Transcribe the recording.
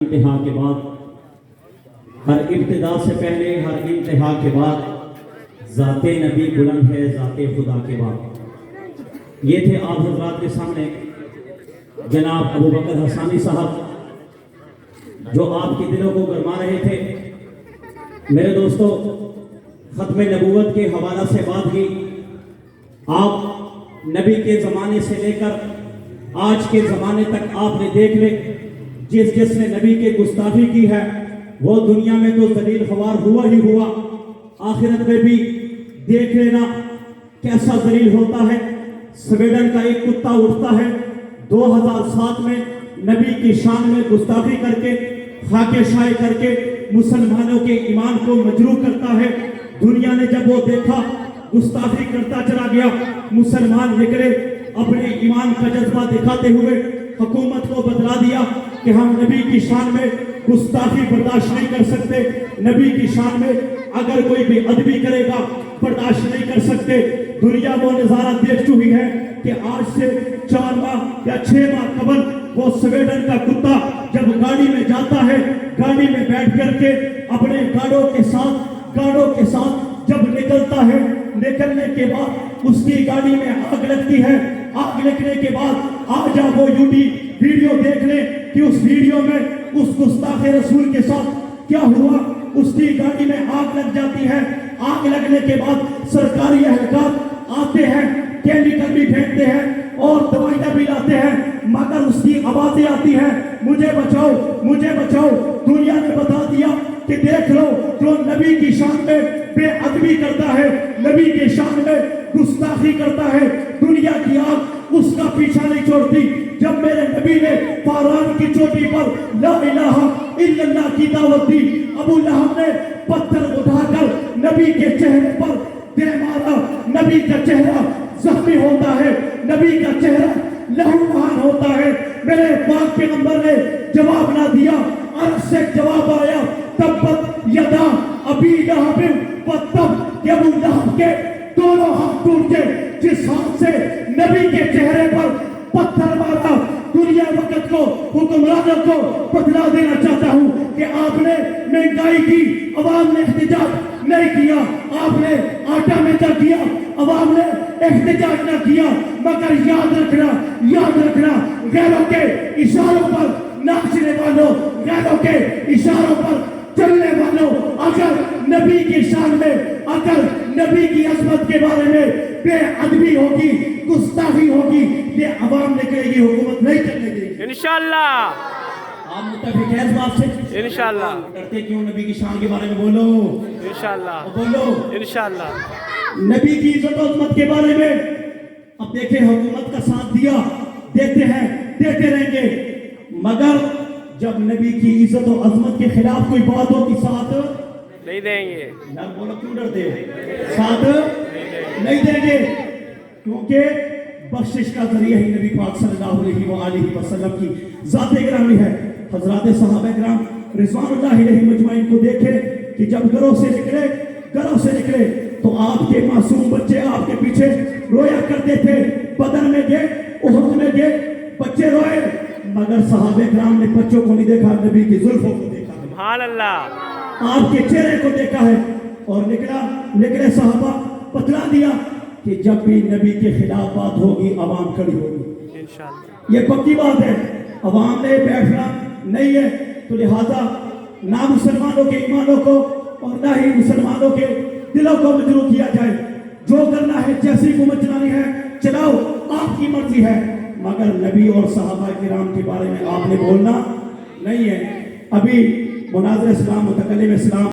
انتہا کے بعد، ہر ابتدا سے پہلے ہر انتہا کے بعد ذات نبی بلند ہے ذات خدا کے بعد۔ یہ تھے آپ حضرات کے سامنے جناب ابو بکر حسانی صاحب جو آپ کے دلوں کو گرما رہے تھے۔ میرے دوستو، ختم نبوت کے حوالہ سے بات کی، آپ نبی کے زمانے سے لے کر آج کے زمانے تک آپ نے دیکھ لے جس نے نبی کے گستاخی کی ہے وہ دنیا میں تو ذلیل خوار ہوا ہی ہوا، آخرت میں بھی دیکھ لینا کیسا ذلیل ہوتا ہے۔ سویڈن کا ایک کتا اٹھتا ہے 2007 میں نبی کی شان میں گستاخی کر کے، خاکے شائع کر کے مسلمانوں کے ایمان کو مجروح کرتا ہے۔ دنیا نے جب وہ دیکھا گستاخی کرتا چلا گیا، مسلمان نکلے اپنے ایمان کا جذبہ دکھاتے ہوئے حکومت کو بتلا دیا کہ ہم نبی کی شان میں گستاخی برداشت نہیں کر سکتے، نبی کی شان میں اگر کوئی بھی ادبی کرے گا برداشت نہیں کر سکتے۔ دنیا وہ نظارہ دیکھ چکی ہے کہ آج سے 4 ماہ یا 6 ماہ قبل وہ سویڈن کا کتا جب گاڑی میں جاتا ہے، گاڑی میں بیٹھ کر کے اپنے گاڑوں کے ساتھ جب نکلتا ہے، نکلنے کے بعد اس کی گاڑی میں آگ لگتی ہے۔ آگ لگنے کے بعد آج آپ وہ ویڈیو دیکھ لیں کہ اس ویڈیو میں اس گستاخ رسول کے ساتھ کیا ہوا۔ اس کی گاڑی میں آگ لگ جاتی ہے، آگ لگنے کے بعد سرکاری اہلکار آتے ہیں، کیمیکل بھی پھینکتے ہیں اور دوائیاں بھی لاتے ہیں، مگر اس کی آوازیں آتی ہیں، مجھے بچاؤ مجھے بچاؤ۔ دنیا نے بتا دیا کہ دیکھ لو جو نبی کی شان میں بے ادبی کرتا ہے، نبی کی شان میں گستاخی کرتا ہے، دنیا کی آگ اس کا پیچھا نہیں چھوڑتی۔ جب میرے نبی نے فاران کی چوٹی پر لا الہ الا اللہ کی دعوت دی، ابو لہب نے پتھر اٹھا کر نبی کے چہرے پر دے مارا، نبی کا چہرہ زخمی ہوتا ہے، نبی کا چہرہ لہوبہان ہوتا ہے۔ میرے پاک پیغمبر نے جواب نہ دیا، عرش سے جواب آیا، تبت یدا ابی لہب وتب، کہ ابو لہب کے دونوں ہاتھ ٹوٹ گئے جس ہاتھ سے نبی کے چہرے پر پتھر مارا۔ دنیا وقت کو حکمرانوں کو بتلا دینا چاہتا ہوں کہ آپ نے مہنگائی کی، عوام نے احتجاج نہیں کیا، آپ نے آٹا مہنگا کیا، عوام نے احتجاج نہ کیا، مگر یاد رکھنا غیروں کے اشاروں پر ناچنے والوں، غیروں کے اشاروں پر چلنے والوں، اگر نبی کی شان میں، اگر نبی کی عظمت کے بارے میں بے ادبی ہوگی، گستاخی ہوگی، یہ عوام نکلے گی، حکومت نہیں کرنے دے گی انشاءاللہ۔ آپ متفق ہیں اس بات سے؟ انشاءاللہ۔ کرتے کیوں نبی کی شان کے بارے میں بولو انشاءاللہ، بولو انشاءاللہ، نبی کی عزت و عظمت کے بارے میں۔ اب دیکھیں حکومت کا ساتھ دیا، دیتے ہیں، دیتے رہیں گے، مگر جب نبی کی عزت و عظمت کے خلاف کوئی بات ہو کہ ساتھ نہیں دیں گے۔ یار بولو کیوں ڈرتے ہو؟ ساتھ نہیں دیں گے، کیونکہ بخشش کا ذریعہ ہی نبی پاک صلی اللہ علیہ وآلہ وسلم کی ذات گرامی ہے۔ حضرات صحابہ کرام رضوان اللہ علیہ مجمعین کو دیکھیں کہ جب گھروں سے نکلے تو آپ کے معصوم بچے آپ کے پیچھے رویا کرتے تھے۔ بدر میں گئے، احد میں گئے، بچے روئے، مگر صحابہ کرام نے بچوں کو نہیں دیکھا، نبی کی زلفوں کو دیکھا، سبحان اللہ، آپ کے چہرے کو دیکھا ہے۔ اور نکلے صحابہ، بتلا دیا کہ جب بھی نبی کے خلاف بات ہوگی عوام کھڑی ہوگی انشاءاللہ۔ یہ پکی بات ہے، عوام نے بیٹھنا نہیں ہے، تو لہذا نہ مسلمانوں کے ایمانوں کو اور نہ ہی مسلمانوں کے دلوں کو مجروح کیا جائے۔ جو کرنا ہے، جیسی حکومت چلانی ہے چلاؤ، آپ کی مرضی ہے، مگر نبی اور صحابہ کرام کے بارے میں آپ نے بولنا نہیں ہے۔ ابھی مناظر اسلام، متکلم اسلام